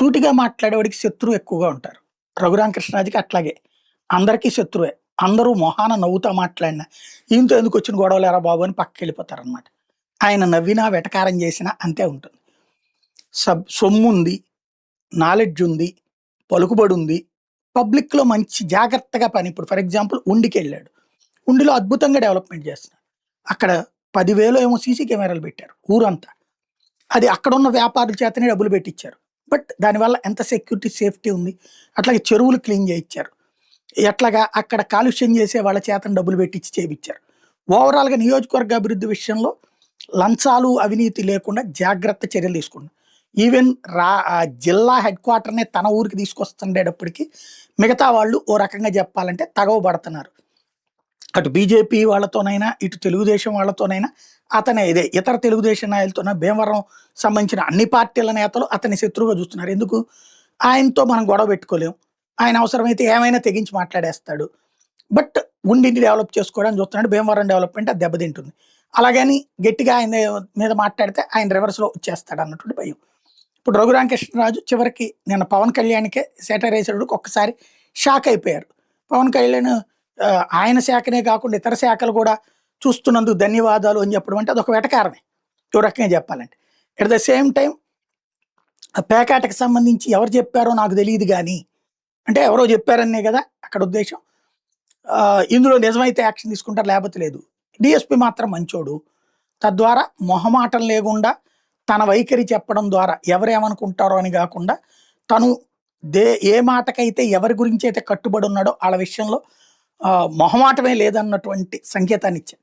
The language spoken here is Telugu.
సూటిగా మాట్లాడేవాడికి శత్రువు ఎక్కువగా ఉంటారు. రఘురామకృష్ణరాజుకి అట్లాగే. అందరికీ శత్రువే. అందరూ మొహాన నవ్వుతా మాట్లాడినా, ఈయనతో ఎందుకొచ్చిన గొడవలేరా బాబు అని పక్కకెళ్ళిపోతారనమాట. ఆయన నవ్వినా, వెటకారం చేసినా అంతే ఉంటుంది. సొమ్ముంది, నాలెడ్జుంది, పలుకుబడుంది. పబ్లిక్‌లో మంచి జాగ్రత్తగా పని ఇప్పుడు ఫర్ ఎగ్జాంపుల్ ఉండికెళ్ళాడు. ఉండిలో అద్భుతంగా డెవలప్‌మెంట్ చేస్తున్నాడు. అక్కడ 10,000 ఏమో సీసీ కెమెరాలు పెట్టారు ఊరంతా. అది అక్కడున్న వ్యాపారుల చేతనే డబ్బులు పెట్టిచ్చారు. బట్ దానివల్ల ఎంత సెక్యూరిటీ, సేఫ్టీ ఉంది. అట్లాగే చెరువులు క్లీన్ చేయిచ్చారు. ఎట్లాగా అక్కడ కాలుష్యం చేసే వాళ్ళ చేతన డబ్బులు పెట్టిచ్చి చేపిచ్చారు. ఓవరాల్‌గా నియోజకవర్గ అభివృద్ధి విషయంలో లంచాలు, అవినీతి లేకుండా జాగ్రత్త చర్యలు తీసుకుంటున్నారు. ఈవెన్ జిల్లా హెడ్ క్వార్టర్‌నే తన ఊరికి తీసుకొస్తుండేటప్పటికి మిగతా వాళ్ళు ఓ రకంగా చెప్పాలంటే తగవుబడుతున్నారు. అటు బీజేపీ వాళ్ళతోనైనా, ఇటు తెలుగుదేశం వాళ్ళతోనైనా అతనే ఇతర తెలుగుదేశం నాయకులతోన భీమవరం సంబంధించిన అన్ని పార్టీల నేతలు అతన్ని శత్రువుగా చూస్తున్నారు. ఎందుకు? ఆయనతో మనం గొడవ పెట్టుకోలేం. ఆయన అవసరమైతే ఏమైనా తెగించి మాట్లాడేస్తాడు. బట్ ఉండిని డెవలప్ చేసుకోవడానికి చూస్తున్నాడు. భీమవరం డెవలప్‌మెంట్ అది దెబ్బతింటుంది. అలాగని గట్టిగా ఆయన మీద మాట్లాడితే ఆయన రివర్స్‌లో వచ్చేస్తాడు అన్నటువంటి భయం. ఇప్పుడు రఘురామకృష్ణరాజు చివరికి నిన్న పవన్ కళ్యాణ్‌కే సెటైర్ ఏసేటప్పటికి ఒక్కసారి షాక్ అయిపోయారు. పవన్ కళ్యాణ్ ఆయన శాఖనే కాకుండా ఇతర శాఖలు కూడా చూస్తున్నందుకు ధన్యవాదాలు అని చెప్పడం అంటే అదొక వెటకారమే. ఓ రకంగా చెప్పాలంటే. ఎట్ ద సేమ్ టైమ్ పేకాటకి సంబంధించి ఎవరు చెప్పారో నాకు తెలీదు గానీ, అంటే ఎవరో చెప్పారనే కదా అక్కడ ఉద్దేశ్యం. ఇందులో నిజమైతే యాక్షన్ తీసుకుంటారు లేకపోతే లేదు. డీఎస్పీ మాత్రం మంచోడు. తద్వారా మొహమాటం లేకుండా తన వైఖరి చెప్పడం ద్వారా ఎవరేమనుకుంటారో అని కాకుండా తను ఏ మాటకైతే ఎవరి గురించి అయితే కట్టుబడి ఉన్నాడో ఆళ్ళ విషయంలో మొహమాటమే లేదన్నటువంటి సంకేతాన్ని ఇచ్చారు.